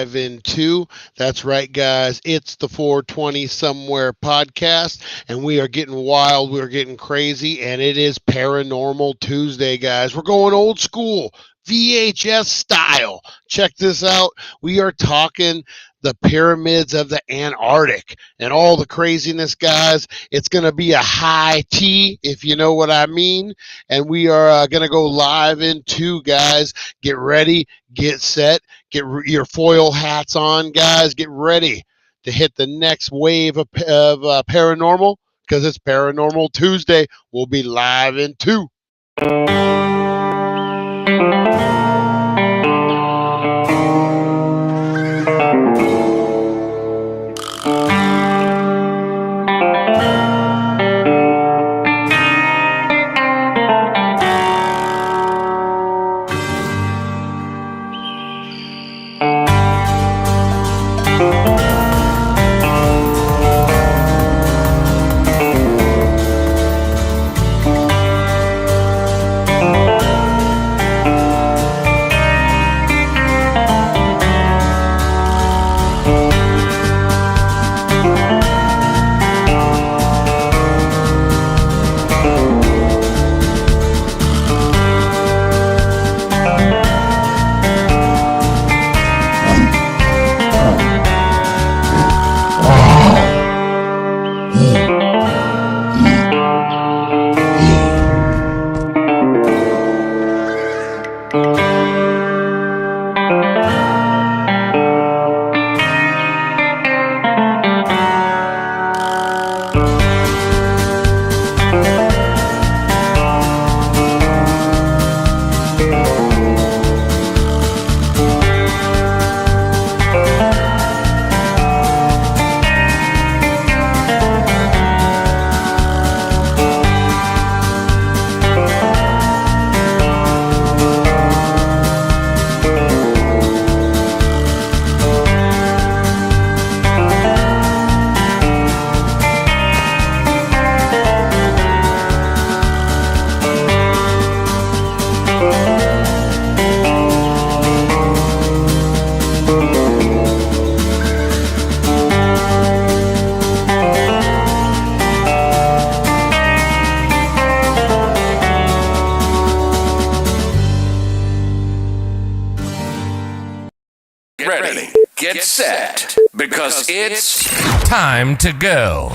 live in two. That's right, guys. It's the 420 Somewhere podcast, and we are getting wild. We're getting crazy, and it is Paranormal Tuesday, guys. We're going old school, VHS style. Check this out. We are talking the pyramids of the Antarctic and all the craziness, guys. It's going to be a high tea, if you know what I mean. And we are going to go live in two, guys. Get ready, get set, get your foil hats on, guys. Get ready to hit the next wave of paranormal, because it's Paranormal Tuesday. We'll be live in two. Get set, because it's time to go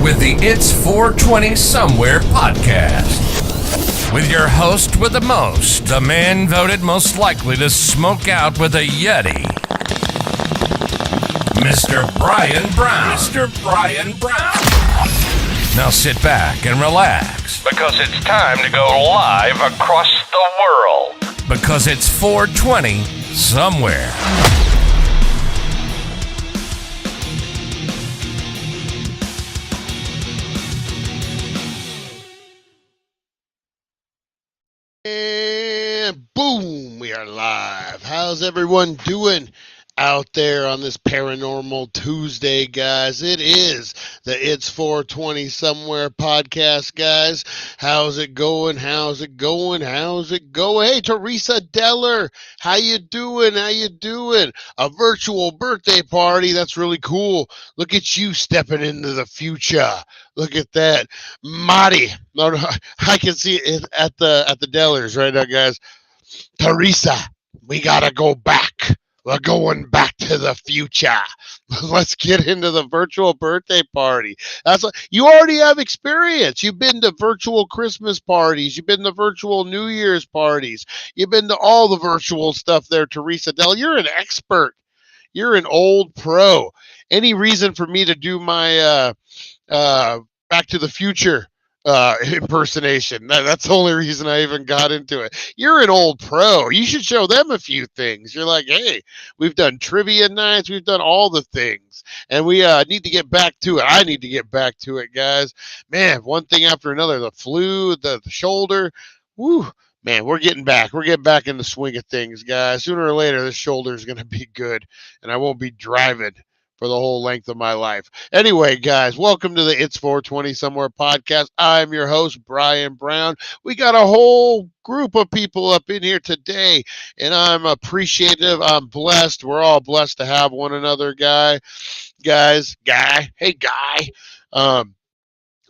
with the It's 420 Somewhere podcast. With your host with the most, the man voted most likely to smoke out with a Yeti, Mr. Brian Brown. Mr. Brian Brown. Now sit back and relax, because it's time to go live across the world. Because it's 420 Somewhere. And boom, we are live. How's everyone doing out there on this Paranormal Tuesday, guys? It is the It's 420 Somewhere podcast, guys. How's it going? How's it going? How's it going? Hey, Teresa Deller, how you doing? How you doing? A virtual birthday party. That's really cool. Look at you stepping into the future. Look at that. Marty. I can see it at the Dellers right now, guys. Teresa, we gotta go back. We're going back to the future. Let's get into the virtual birthday party. That's what, you already have experience. You've been to virtual Christmas parties. You've been to virtual New Year's parties. You've been to all the virtual stuff there, Teresa Dell. You're an expert. You're an old pro. Any reason for me to do my Back to the Future impersonation? That's the only reason I even got into it. You're an old pro. You should show them a few things. You're like, hey, we've done trivia nights. We've done all the things. And we need to get back to it. I need to get back to it, guys. Man, one thing after another. The flu, the shoulder. Woo. Man, we're getting back. We're getting back in the swing of things, guys. Sooner or later, this shoulder is going to be good, and I won't be driving for the whole length of my life. Anyway, guys, welcome to the It's 420 Somewhere podcast. I'm your host, Brian Brown. We got a whole group of people up in here today, and I'm appreciative. I'm blessed. We're all blessed to have one another, guy. Hey, guy. Um,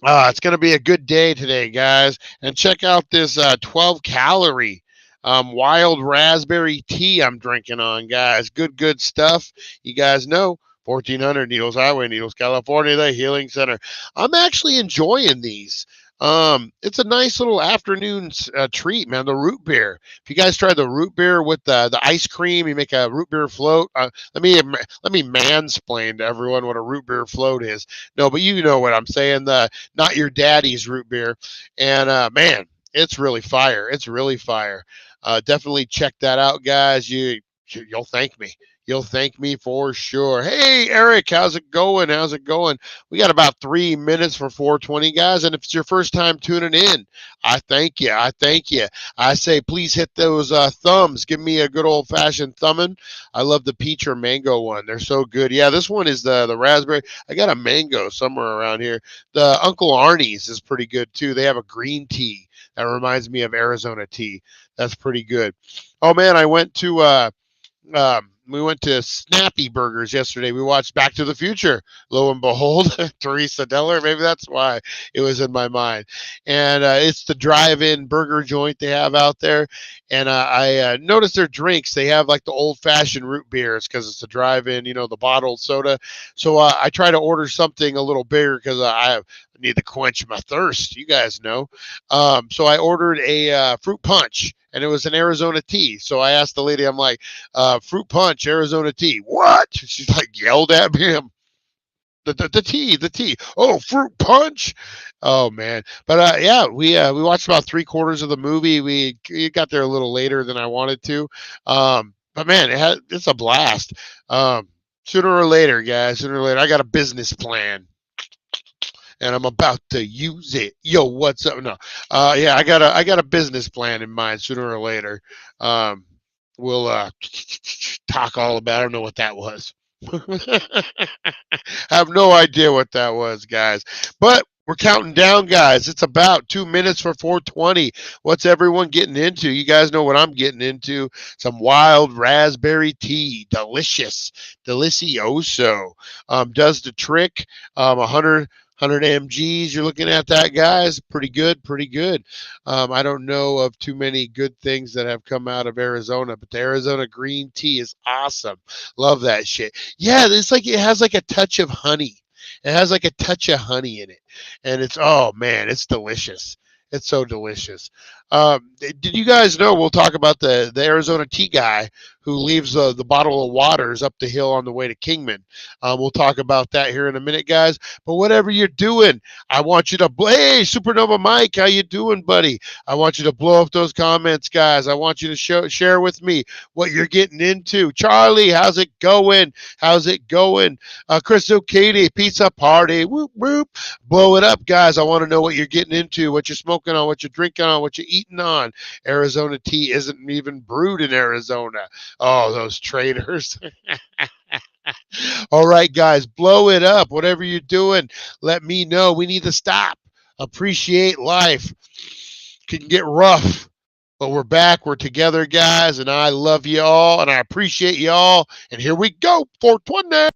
it's going to be a good day today, guys. And check out this 12 calorie wild raspberry tea I'm drinking on, guys. Good stuff. You guys know 1400 Needles Highway, Needles, California, the Healing Center. I'm actually enjoying these. It's a nice little afternoon treat, man. The root beer. If you guys try the root beer with the ice cream, you make a root beer float. Let me mansplain to everyone what a root beer float is. No, but you know what I'm saying. The not your daddy's root beer, and man, it's really fire. It's really fire. Definitely check that out, guys. You'll thank me. You'll thank me for sure. Hey, Eric, how's it going? How's it going? We got about 3 minutes for 420, guys. And if it's your first time tuning in, I thank you. I thank you. I say, please hit those thumbs. Give me a good old-fashioned thumbing. I love the peach or mango one. They're so good. Yeah, this one is the raspberry. I got a mango somewhere around here. The Uncle Arnie's is pretty good, too. They have a green tea that reminds me of Arizona tea. That's pretty good. Oh, man, we went to Snappy Burgers yesterday. We watched Back to the Future. Lo and behold, Teresa Deller. Maybe that's why it was in my mind. And it's the drive-in burger joint they have out there. And I noticed their drinks. They have like the old-fashioned root beers because it's a drive-in, the bottled soda. So I try to order something a little bigger because I need to quench my thirst. You guys know. So I ordered a fruit punch. And it was an Arizona tea. So I asked the lady, I'm like, fruit punch, Arizona tea. What? She's like yelled at me. The tea. Oh, fruit punch. Oh man. But yeah, we watched about 3/4 of the movie. We got there a little later than I wanted to. But man, it's a blast. Sooner or later, guys, I got a business plan. And I'm about to use it. Yo, what's up? No, yeah, I got a business plan in mind. Sooner or later, we'll talk all about. I don't know what that was. I have no idea what that was, guys. But we're counting down, guys. It's about 2 minutes for 420. What's everyone getting into? You guys know what I'm getting into. Some wild raspberry tea. Delicious. Delicioso. Does the trick. 100 mgs, you're looking at that, guys. Pretty good. I don't know of too many good things that have come out of Arizona, but the Arizona green tea is awesome. Love that shit. Yeah, it's like it has like a touch of honey. It has like a touch of honey in it. And oh man, it's delicious. It's so delicious. Did you guys know, we'll talk about the Arizona tea guy who leaves the bottle of waters up the hill on the way to Kingman. We'll talk about that here in a minute, guys. But whatever you're doing, I want you to, hey, Supernova Mike, how you doing, buddy? I want you to blow up those comments, guys. I want you to share with me what you're getting into. Charlie, how's it going? Chris O'Katie, pizza party. Whoop, whoop. Blow it up, guys. I want to know what you're getting into, what you're smoking on, what you're drinking on, what you're eating on. Arizona tea isn't even brewed in Arizona. Oh, those traitors. All right, guys, blow it up. Whatever you're doing, let me know. We need to stop. Appreciate life. Can get rough, but we're back. We're together, guys, and I love you all, and I appreciate you all. And here we go, 420.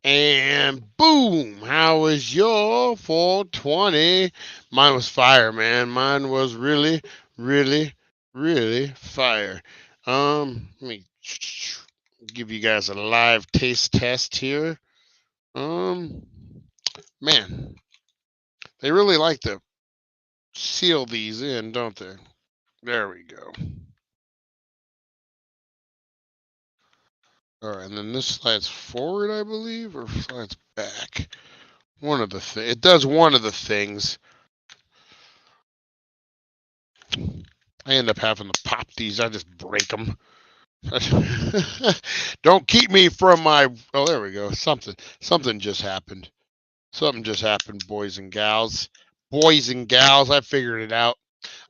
And boom, how was your 420? Mine was fire, man. Mine was really, really, really fire. Let me give you guys a live taste test here. Um, Man, they really like to seal these in, don't they? There we go. All right, and then this slides forward, I believe, or slides back. One of the it does one of the things. I end up having to pop these. I just break them. Don't keep me from my. Oh, there we go. Something just happened. Something just happened, boys and gals. Boys and gals, I figured it out.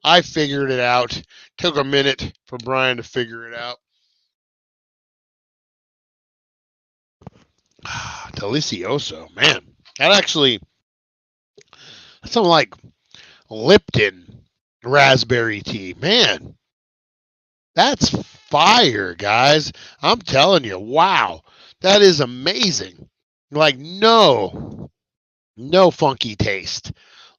I figured it out. Took a minute for Brian to figure it out. Delicioso, man. That actually, that's something like Lipton raspberry tea. Man, that's fire, guys. I'm telling you, wow. That is amazing. Like, no funky taste.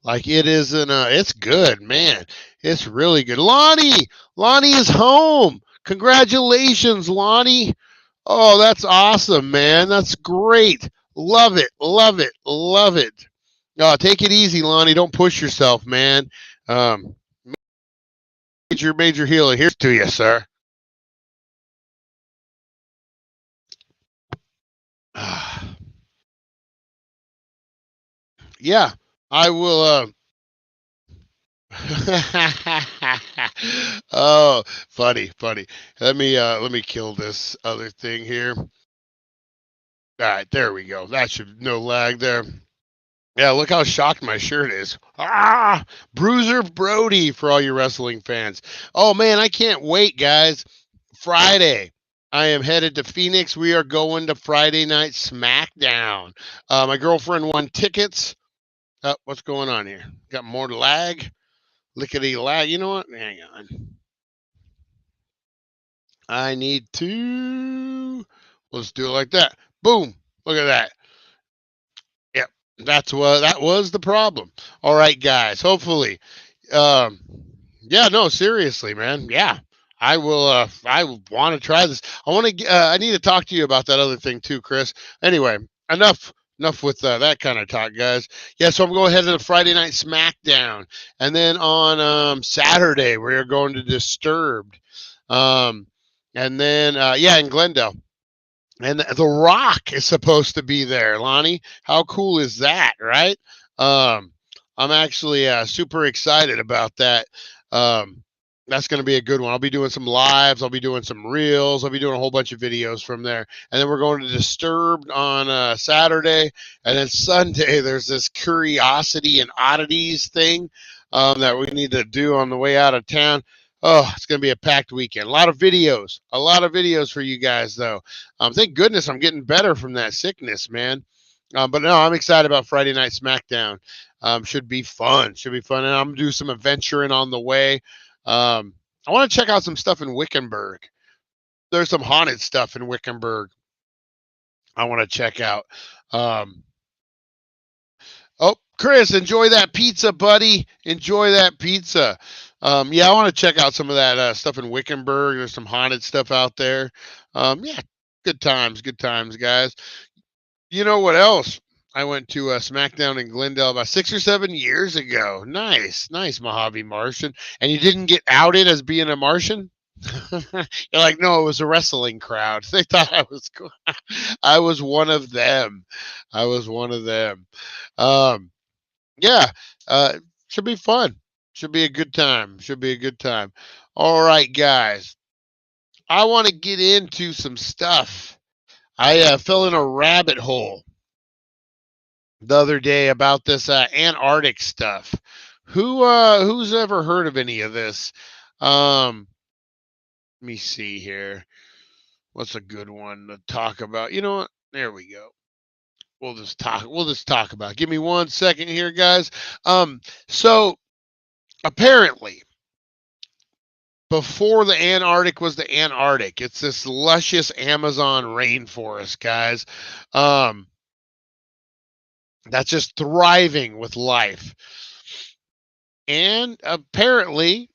Like, it isn't, it's good, man. It's really good. Lonnie is home. Congratulations, Lonnie. Oh, that's awesome, man. That's great. Love it, love it, love it. Take it easy, Lonnie. Don't push yourself, man. Um, major healer. Here's to you, sir. Yeah, I will. Oh, funny. Let me kill this other thing here. All right, there we go. That should no lag there. Yeah, look how shocked my shirt is. Bruiser Brody for all you wrestling fans. Oh man, I can't wait, guys. Friday. I am headed to Phoenix. We are going to Friday Night SmackDown. My girlfriend won tickets. What's going on here? Got more lag? Lickety lag. You know what? Hang on. I need to. Let's do it like that. Boom. Look at that. Yep. That was the problem. All right, guys. Hopefully. Um, yeah, no, seriously, man. Yeah. I will I want to try this. I need to talk to you about that other thing too, Chris. Anyway, enough with that kind of talk, guys. Yeah, so I'm going ahead to the Friday Night SmackDown, and then on Saturday we are going to Disturbed, um, and then yeah, in Glendale. And The Rock is supposed to be there, Lonnie. How cool is that, right? Um, I'm actually super excited about that. Um, that's going to be a good one. I'll be doing some lives. I'll be doing some reels. I'll be doing a whole bunch of videos from there. And then we're going to Disturbed on Saturday. And then Sunday, there's this Curiosity and Oddities thing that we need to do on the way out of town. Oh, it's going to be a packed weekend. A lot of videos for you guys, though. Thank goodness I'm getting better from that sickness, man. But no, I'm excited about Friday Night SmackDown. Should be fun. Should be fun. And I'm going to do some adventuring on the way. I want to check out some stuff in Wickenburg. There's some haunted stuff in Wickenburg I want to check out. Um, Oh, Chris, enjoy that pizza, buddy. Enjoy that pizza. Yeah, I want to check out some of that stuff in Wickenburg. There's some haunted stuff out there. Yeah, good times, guys. You know what else? I went to SmackDown in Glendale about 6 or 7 years ago. Nice, Mojave Martian. And you didn't get outed as being a Martian? You're like, no, it was a wrestling crowd. They thought I was cool. I was one of them. I was one of them. Um, yeah, should be fun. Should be a good time. Should be a good time. All right, guys. I want to get into some stuff. I fell in a rabbit hole the other day about this Antarctic stuff. Who's ever heard of any of this? Let me see here. What's a good one to talk about? You know what? There we go. We'll just talk about it. Give me 1 second here, guys. So apparently before the Antarctic was the Antarctic. It's this luscious Amazon rainforest, guys. that's just thriving with life. And apparently,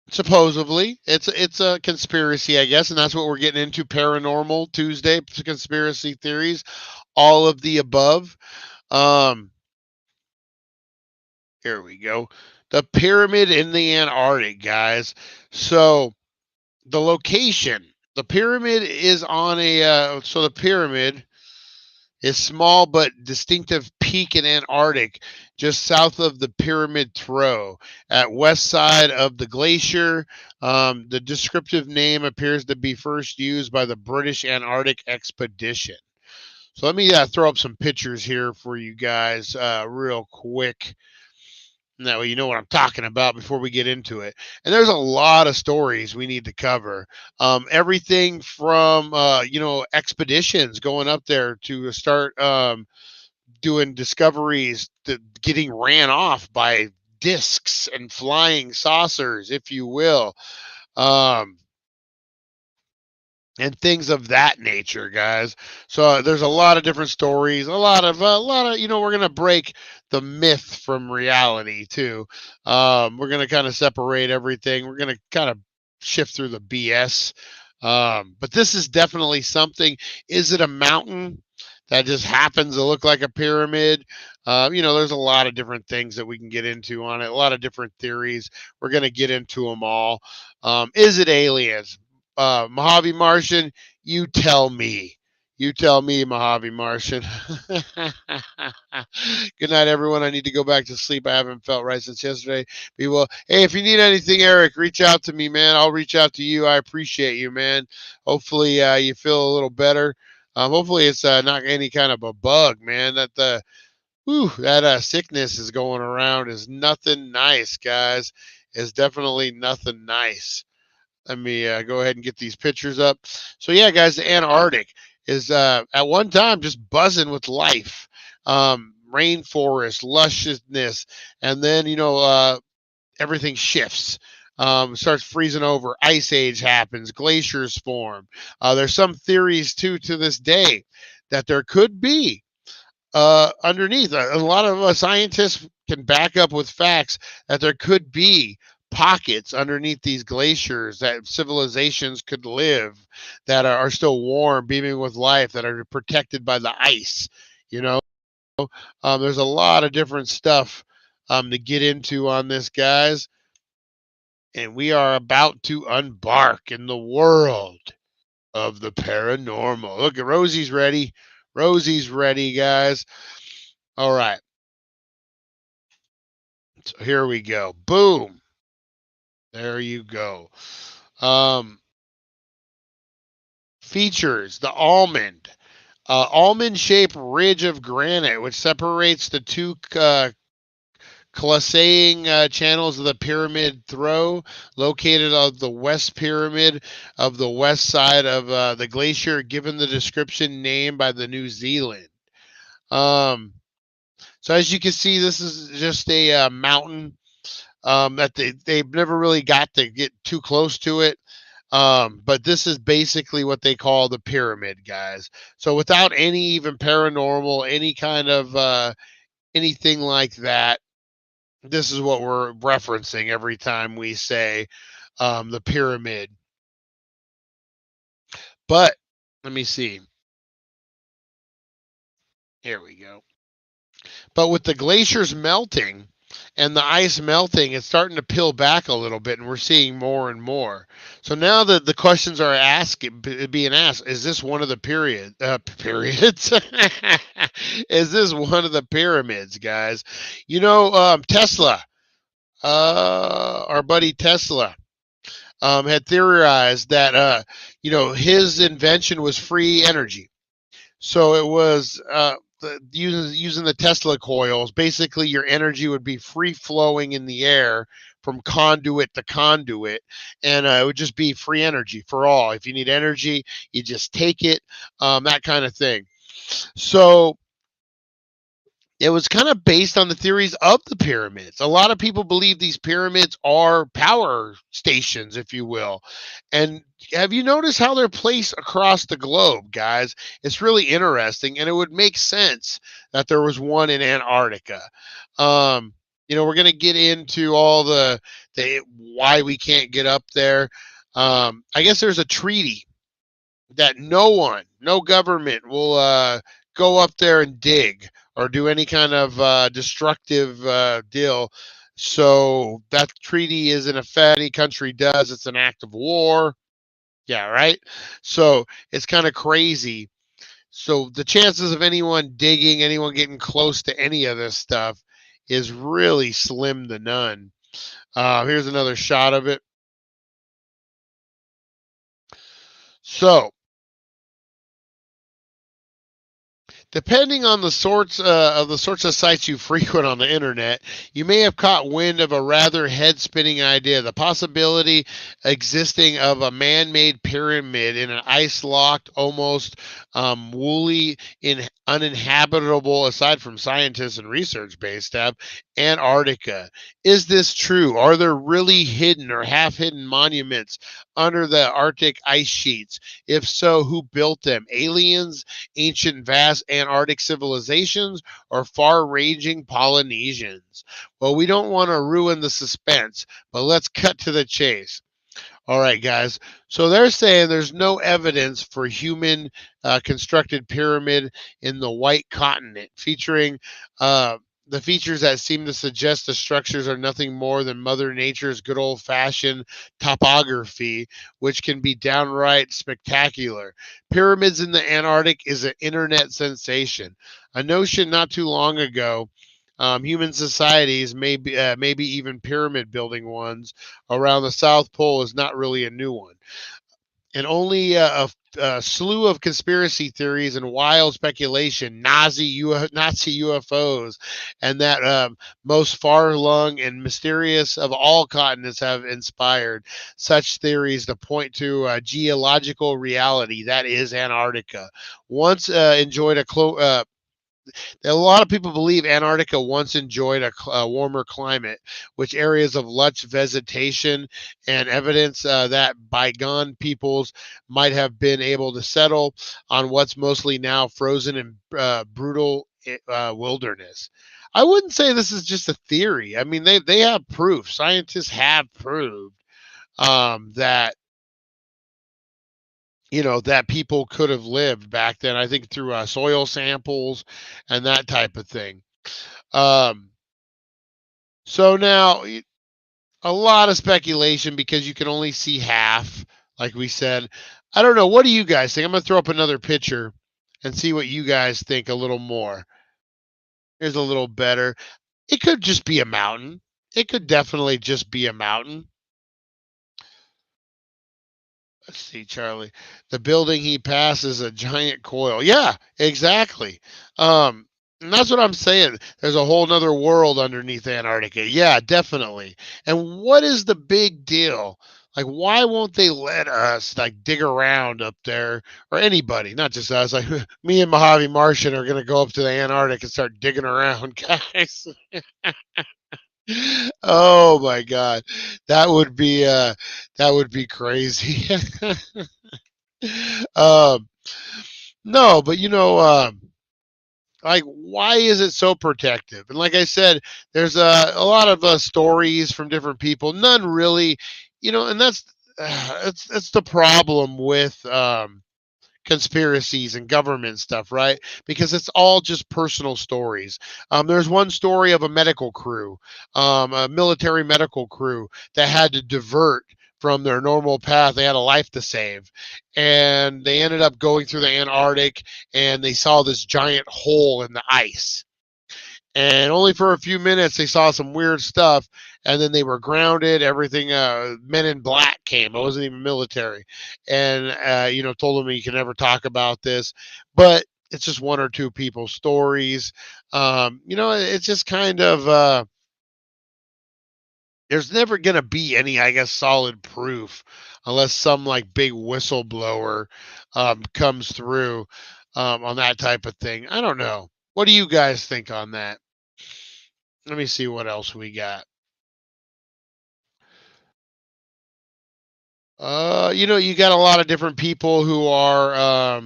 supposedly, it's a conspiracy, I guess, and that's what we're getting into. Paranormal Tuesday, conspiracy theories, all of the above. Um, Here we go. The pyramid in the Antarctic, guys. So the location, the pyramid is on the pyramid is small but distinctive peak in Antarctic, just south of the pyramid throw at west side of the glacier. The descriptive name appears to be first used by the British Antarctic expedition. So let me throw up some pictures here for you guys real quick. And that way you know what I'm talking about before we get into it. And there's a lot of stories we need to cover. Everything from expeditions going up there to start doing discoveries, getting ran off by discs and flying saucers, if you will. Um, and things of that nature, guys. So there's a lot of different stories, a lot of we're gonna break the myth from reality too. We're gonna kind of separate everything. We're gonna kind of shift through the BS. But this is definitely something. Is it a mountain that just happens to look like a pyramid? There's a lot of different things that we can get into on it. A lot of different theories. We're gonna get into them all. Is it aliens? Mojave Martian, you tell me. You tell me, Mojave Martian. Good night, everyone. I need to go back to sleep. I haven't felt right since yesterday. Be well. Hey, if you need anything, Eric, reach out to me, man. I'll reach out to you. I appreciate you, man. Hopefully, you feel a little better. Hopefully, it's not any kind of a bug, man. That sickness is going around is nothing nice, guys. It's definitely nothing nice. Let me go ahead and get these pictures up. So yeah, guys, the Antarctic is at one time just buzzing with life, rainforest, lusciousness, and then everything shifts. Starts freezing over. Ice age happens. Glaciers form. There's some theories too to this day that there could be underneath. A lot of scientists can back up with facts that there could be pockets underneath these glaciers that civilizations could live that are still warm, beaming with life, that are protected by the ice. You know, there's a lot of different stuff to get into on this, guys. And we are about to embark in the world of the paranormal. Look at Rosie's ready. Rosie's ready, guys. All right. So here we go. Boom. There you go. Um, Features the almond-shaped ridge of granite, which separates the two Colosseing channels of the pyramid throw, located on the west pyramid of the west side of the glacier, given the description named by the New Zealand. Um, so as you can see, this is just a mountain that they've never really got to get too close to it. But this is basically what they call the pyramid, guys. So without any even paranormal, any kind of anything like that, this is what we're referencing every time we say the pyramid. But let me see. Here we go. But with the glaciers melting and the ice melting, it's starting to peel back a little bit, and we're seeing more and more. So now that the questions are being asked, is this one of the periods? Is this one of the pyramids, guys? Tesla, our buddy Tesla, had theorized that his invention was free energy. So it was using the Tesla coils. Basically, your energy would be free flowing in the air from conduit to conduit, and it would just be free energy for all. If you need energy, you just take it, that kind of thing. So it was kind of based on the theories of the pyramids. A lot of people believe these pyramids are power stations, if you will. And have you noticed how they're placed across the globe, guys? It's really interesting, and it would make sense that there was one in Antarctica. Um, we're going to get into all the why we can't get up there. I guess there's a treaty that no one, no government will go up there and dig or do any kind of destructive deal. So that treaty is in effect. Any country does, it's an act of war. Yeah, right. So it's kind of crazy. So the chances of anyone digging, anyone getting close to any of this stuff is really slim to none. Here's another shot of it. So depending on the sorts of sites you frequent on the internet, you may have caught wind of a rather head-spinning idea: the possibility existing of a man-made pyramid in an ice-locked, almost woolly, uninhabitable, aside from scientists and research-based stuff, Antarctica. Is this true? Are there really hidden or half-hidden monuments under the Arctic ice sheets? If so, who built them? Aliens, ancient vast Antarctic civilizations, or far-ranging Polynesians? Well, we don't want to ruin the suspense, but let's cut to the chase. All right, guys. So they're saying there's no evidence for human constructed pyramid in the White Continent, featuring the features that seem to suggest the structures are nothing more than Mother Nature's good old fashioned topography, which can be downright spectacular. Pyramids in the Antarctic is an internet sensation. A notion not too long ago. Human societies, maybe even pyramid building ones around the South Pole, is not really a new one. And only a slew of conspiracy theories and wild speculation, Nazi UFOs, and that most far-flung and mysterious of all continents have inspired such theories to point to a geological reality that is Antarctica. Once enjoyed a lot of people believe Antarctica once enjoyed a warmer climate, which areas of lush vegetation and evidence that bygone peoples might have been able to settle on what's mostly now frozen and brutal wilderness. I wouldn't say this is just a theory. I mean, they have proof. Scientists have proved that that people could have lived back then. I think through soil samples and that type of thing. Um, so now a lot of speculation because you can only see half, like we said. I don't know. What do you guys think? I'm going to throw up another picture and see what you guys think a little more. Here's a little better. It could just be a mountain. It could definitely just be a mountain. Let's see, Charlie. The building he passes a giant coil. Yeah, exactly. And that's what I'm saying. There's a whole nother world underneath Antarctica. Yeah, definitely. And what is the big deal? Like, why won't they let us like dig around up there, or anybody, not just us? Like me and Mojave Martian are gonna go up to the Antarctic and start digging around, guys. Oh my God, that would be crazy. um, no, but like, why is it so protective? And like I said, there's a lot of stories from different people. None really, and that's it's the problem with conspiracies and government stuff, right? Because it's all just personal stories. There's one story of a medical crew, a military medical crew that had to divert from their normal path. They had a life to save, and they ended up going through the Antarctic, and they saw this giant hole in the ice. And only for a few minutes they saw some weird stuff, and then they were grounded. Everything, men in black came. It wasn't even military, and told them you can never talk about this. But it's just one or two people's stories. It's just kind of there's never going to be any, I guess, solid proof unless some like big whistleblower comes through on that type of thing. I don't know. What do you guys think on that? Let me see what else we got. You got a lot of different people who are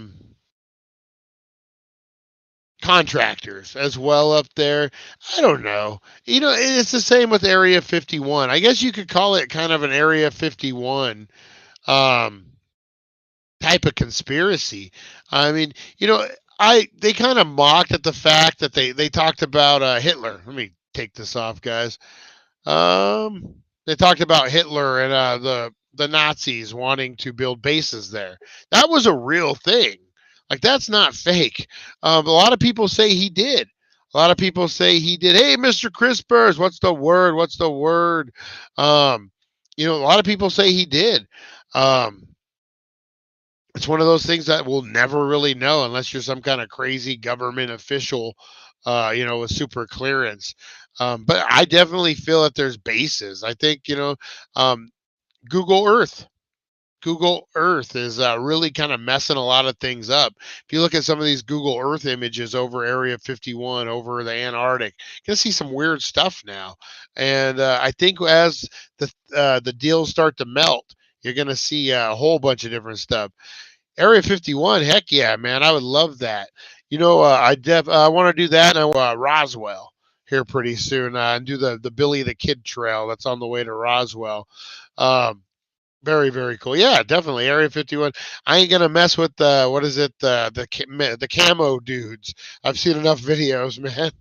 contractors as well up there. I don't know. It's the same with Area 51. I guess you could call it kind of an Area 51 um, type of conspiracy. I mean, they kind of mocked at the fact that they talked about Hitler. Let me take this off, guys. They talked about Hitler and the Nazis wanting to build bases there. That was a real thing. Like that's not fake. A lot of people say he did. A lot of people say he did. Hey, Mr. Crispers, what's the word? What's the word? A lot of people say he did. Um, it's one of those things that we'll never really know unless you're some kind of crazy government official, with super clearance. But I definitely feel that there's bases. I think, um, Google Earth. Google Earth is really kind of messing a lot of things up. If you look at some of these Google Earth images over Area 51, over the Antarctic, you're gonna see some weird stuff now. And I think as the deals start to melt, you're gonna see a whole bunch of different stuff. Area 51, heck yeah, man, I would love that. I want to do that, and I want Roswell here pretty soon, and do the Billy the Kid Trail that's on the way to Roswell. Um, Very very cool. Yeah, definitely Area 51. I ain't gonna mess with what is it the camo dudes. I've seen enough videos, man.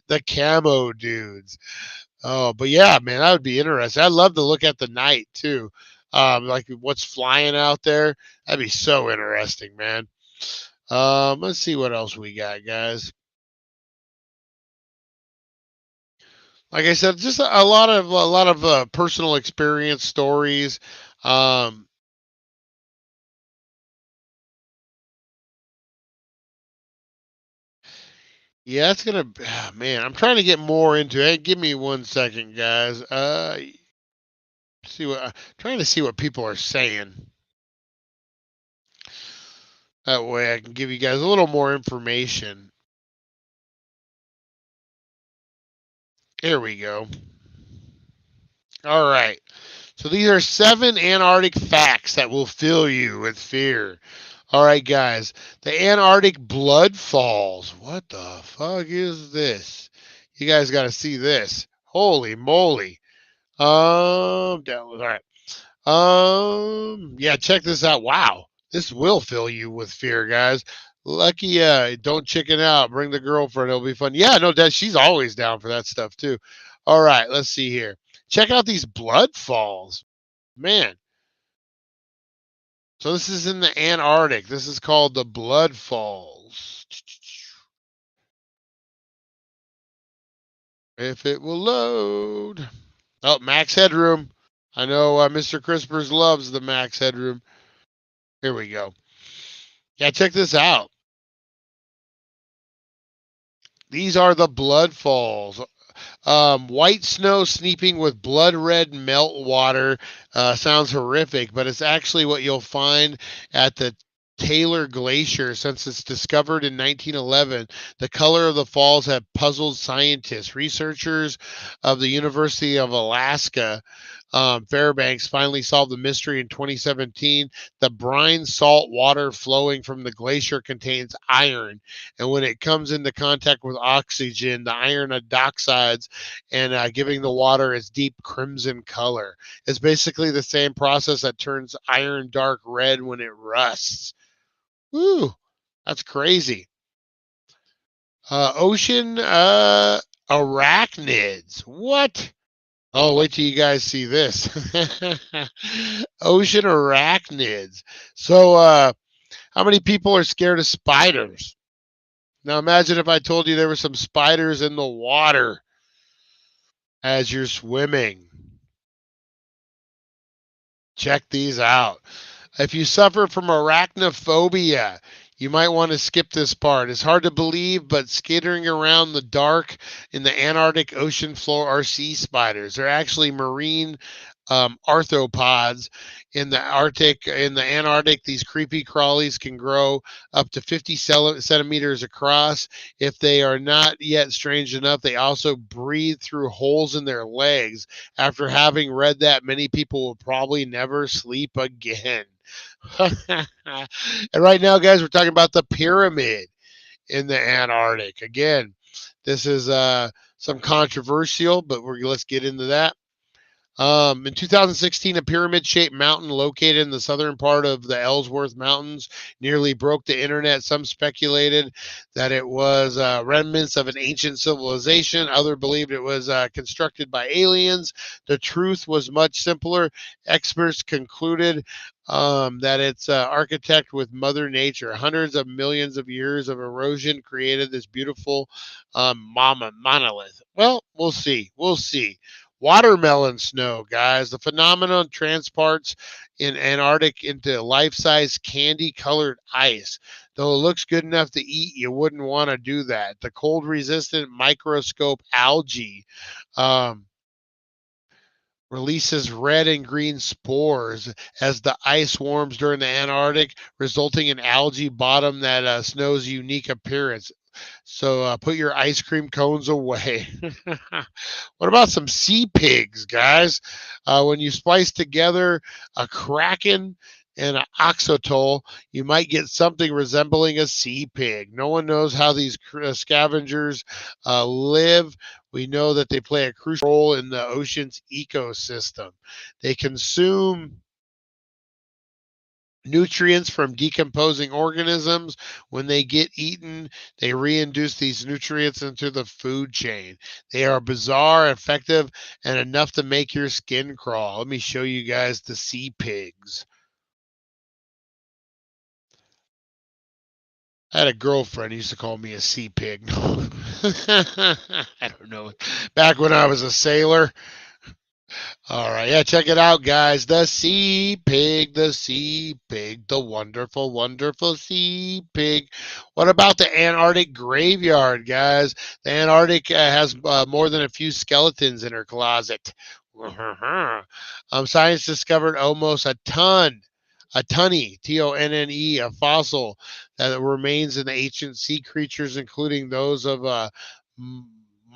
The camo dudes. Oh, but yeah, man, that would be interesting. I'd love to look at the night too. Like what's flying out there. That'd be so interesting, man. Let's see what else we got, guys. Like I said, just a lot of personal experience stories. Um, yeah, it's gonna. Man, I'm trying to get more into it. Give me 1 second, guys. Trying to see what people are saying. That way, I can give you guys a little more information. Here we go. All right. So these are 7 Antarctic facts that will fill you with fear. All right, guys. The Antarctic blood falls. What the fuck is this? You guys got to see this. Holy moly. All right. Yeah, check this out. Wow. This will fill you with fear, guys. Lucky, don't chicken out. Bring the girlfriend. It'll be fun. Yeah, no, Dad, she's always down for that stuff, too. All right, let's see here. Check out these blood falls. Man, so this is in the Antarctic. This is called the Blood Falls. If it will load. Oh, max headroom. I know Mr. Crispers loves the max headroom. Here we go. Yeah, check this out. These are the Blood Falls. White snow steeping with blood red melt water sounds horrific, but it's actually what you'll find at the Taylor Glacier since it's discovered in 1911. The color of the falls have puzzled scientists. Researchers of the University of Alaska Fairbanks finally solved the mystery in 2017. The brine salt water flowing from the glacier contains iron, and when it comes into contact with oxygen, the iron oxides and giving the water its deep crimson color. It's basically the same process that turns iron dark red when it rusts. Woo, that's crazy. Ocean arachnids. What? Oh, wait till you guys see this. Ocean arachnids. So, how many people are scared of spiders? Now, imagine if I told you there were some spiders in the water as you're swimming. Check these out. If you suffer from arachnophobia, you might want to skip this part. It's hard to believe, but skittering around the dark in the Antarctic ocean floor are sea spiders. They're actually marine arthropods in the Arctic. In the Antarctic, these creepy crawlies can grow up to 50 centimeters across. If they are not yet strange enough, they also breathe through holes in their legs. After having read that, many people will probably never sleep again. And right now, guys, we're talking about the pyramid in the Antarctic. Again, this is some controversial, but let's get into that. In 2016, a pyramid-shaped mountain located in the southern part of the Ellsworth Mountains nearly broke the internet. Some speculated that it was remnants of an ancient civilization. Others believed it was constructed by aliens. The truth was much simpler. Experts concluded that it's architect with Mother Nature. Hundreds of millions of years of erosion created this beautiful monolith. Well, we'll see. We'll see. Watermelon snow, guys. The phenomenon transports in Antarctic into life-size candy-colored ice. Though it looks good enough to eat, you wouldn't want to do that. The cold-resistant microscope algae releases red and green spores as the ice warms during the Antarctic, resulting in algae bottom that snow's unique appearance. So put your ice cream cones away. What about some sea pigs, guys? When you splice together a kraken and an oxotol, you might get something resembling a sea pig. No one knows how these scavengers live. We know that they play a crucial role in the ocean's ecosystem. They consume nutrients from decomposing organisms. When they get eaten, they reintroduce these nutrients into the food chain. They are bizarre, effective, and enough to make your skin crawl. Let me show you guys the sea pigs. I had a girlfriend who used to call me a sea pig. I don't know. Back when I was a sailor. All right, yeah, check it out, guys. The sea pig, the wonderful, wonderful sea pig. What about the Antarctic graveyard, guys? The Antarctic has more than a few skeletons in her closet. Science discovered almost a tunny, Tonne, a fossil that remains in the ancient sea creatures, including those of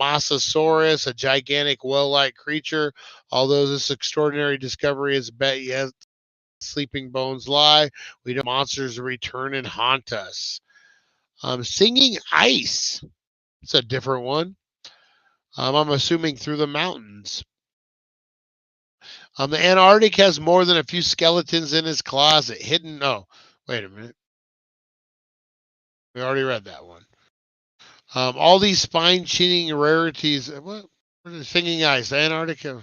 Mosasaurus, a gigantic whale-like creature. Although this extraordinary discovery is bet yet sleeping bones lie, we know monsters return and haunt us. Singing ice. It's a different one. I'm assuming through the mountains. The Antarctic has more than a few skeletons in his closet. Hidden. Oh, wait a minute. We already read that one. All these spine-chilling rarities. What is singing ice? Antarctica.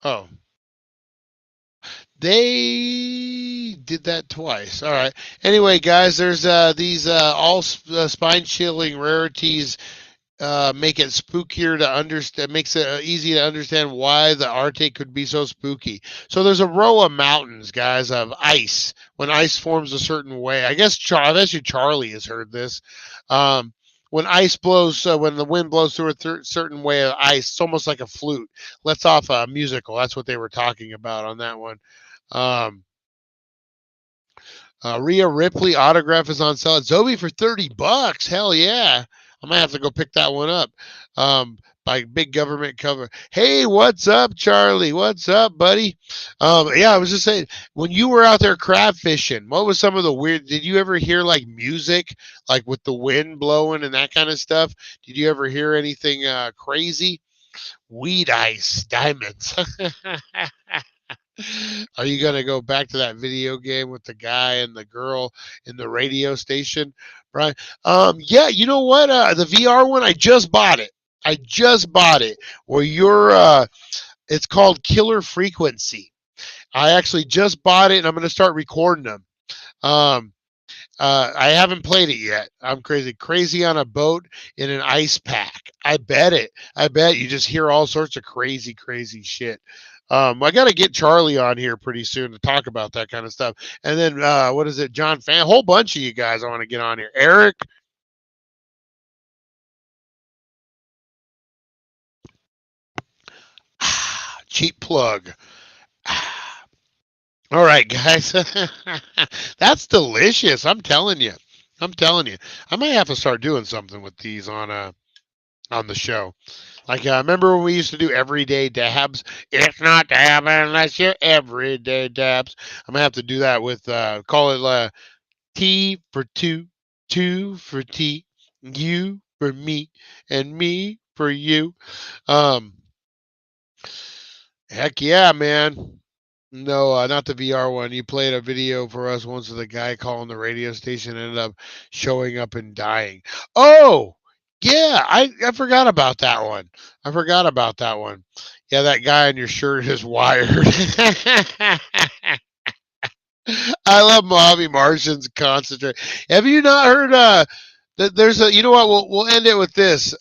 Oh, they did that twice. All right. Anyway, guys, there's these all spine-chilling rarities make it spookier to understand. Makes it easy to understand why the Arctic could be so spooky. So there's a row of mountains, guys, of ice. When ice forms a certain way, I guess Charlie has heard this. When ice blows, when the wind blows through a certain way of ice, it's almost like a flute. Lets off a musical. That's what they were talking about on that one. Um, Rhea Ripley autograph is on sale at Zobi for $30. Hell yeah. I might have to go pick that one up. By big government cover. Hey, what's up, Charlie? What's up, buddy? Yeah, I was just saying, when you were out there crab fishing, what was some of the weird? Did you ever hear like music, like with the wind blowing and that kind of stuff? Did you ever hear anything crazy? Weed ice, diamonds. Are you gonna go back to that video game with the guy and the girl in the radio station, Brian? Yeah, you know what? The VR one, I just bought it. I just bought it. Where it's called Killer Frequency. I actually just bought it, and I'm gonna start recording them. Um, I haven't played it yet. I'm crazy on a boat in an ice pack. I bet it. I bet you just hear all sorts of crazy shit. I got to get Charlie on here pretty soon to talk about that kind of stuff. And then, what is it? John Fan, a whole bunch of you guys I want to get on here. Eric. Cheap plug. All right, guys. That's delicious. I'm telling you. I'm telling you. I might have to start doing something with these on the show. Like, remember when we used to do everyday dabs? It's not dabbing unless you're everyday dabs. I'm gonna have to do that with call it T for two, two for T, you for me, and me for you. Um, Heck yeah, man. No, not the VR one. You played a video for us once of the guy calling the radio station ended up showing up and dying. Oh, yeah, I forgot about that one. I forgot about that one. Yeah, that guy on your shirt is wired. I love Mojave Martians concentrate. Have you not heard that there's a you know what we'll end it with this.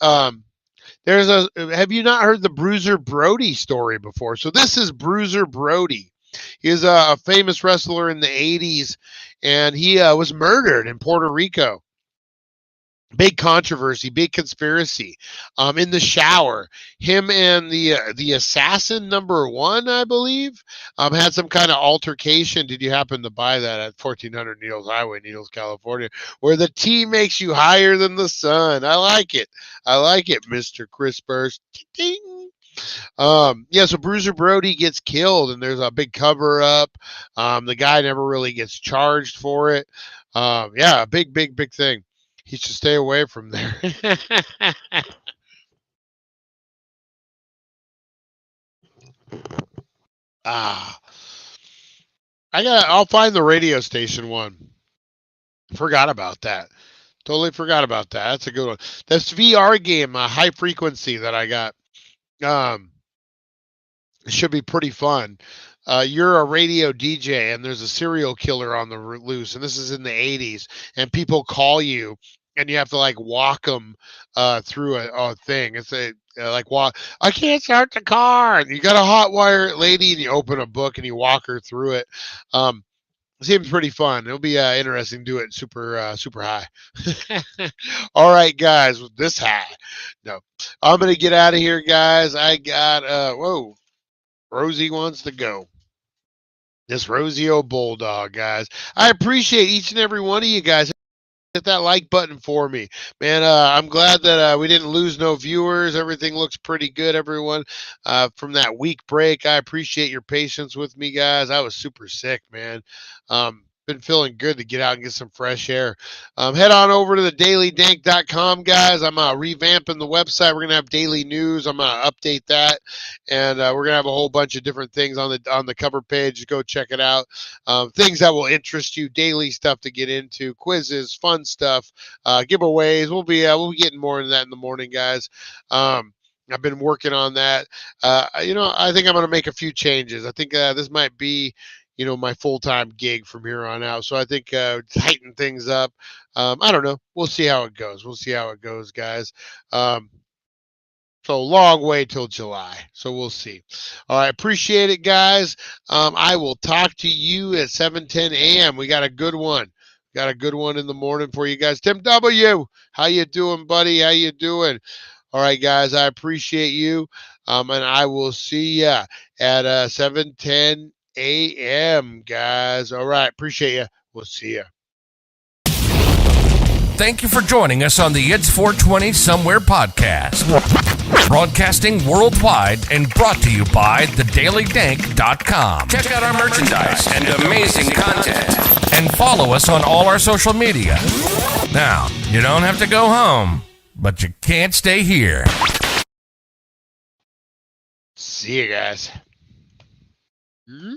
There's a have you not heard the Bruiser Brody story before? So this is Bruiser Brody. He is a famous wrestler in the 80s, and he was murdered in Puerto Rico. Big controversy, big conspiracy. In the shower, him and the assassin number one, I believe, had some kind of altercation. Did you happen to buy that at 1400 Needles Highway, Needles, California, where the tea makes you higher than the sun? I like it. I like it, Mr. Chris Burst. Ding. Yeah, so Bruiser Brody gets killed, and there's a big cover up. The guy never really gets charged for it. Yeah, big thing. He should stay away from there. ah, I'll find the radio station one. Forgot about that. Totally forgot about that. That's a good one. This VR game, High Frequency, that I got. Um, It should be pretty fun. You're a radio DJ, and there's a serial killer on the loose, and this is in the 80s, and people call you, and you have to like walk them through a thing. It's a like walk. I can't start the car, and you got a hot wire lady, and you open a book and you walk her through it. Um, Seems pretty fun. It'll be interesting to do it super high. All right, guys, with this high. No, I'm gonna get out of here, guys. I got whoa. Rosie wants to go. This Rosie old bulldog, guys. I appreciate each and every one of you guys. Hit that like button for me, man. I'm glad that we didn't lose no viewers. Everything looks pretty good, everyone. From that week break, I appreciate your patience with me, guys. I was super sick, man. Been feeling good to get out and get some fresh air. Head on over to the dailydank.com, guys. I'm revamping the website. We're gonna have daily news. I'm gonna update that, and we're gonna have a whole bunch of different things on the cover page. Go check it out. Things that will interest you, daily stuff to get into, quizzes, fun stuff, giveaways. We'll be getting more into that in the morning, guys. I've been working on that. I think I'm going to make a few changes. I think this might be, my full-time gig from here on out. So I think tighten things up. I don't know. We'll see how it goes. We'll see how it goes, guys. So long way till July. So we'll see. All right. Appreciate it, guys. I will talk to you at 7:10 a.m. We got a good one. Got a good one in the morning for you guys. Tim W., how you doing, buddy? How you doing? All right, guys. I appreciate you. And I will see you at 7:10 a.m., guys. All right. Appreciate you. We'll see you. Thank you for joining us on the It's 420 Somewhere podcast. Broadcasting worldwide and brought to you by thedailydank.com. Check out our merchandise and amazing content. And follow us on all our social media. Now, you don't have to go home, but you can't stay here. See you guys. Hmm?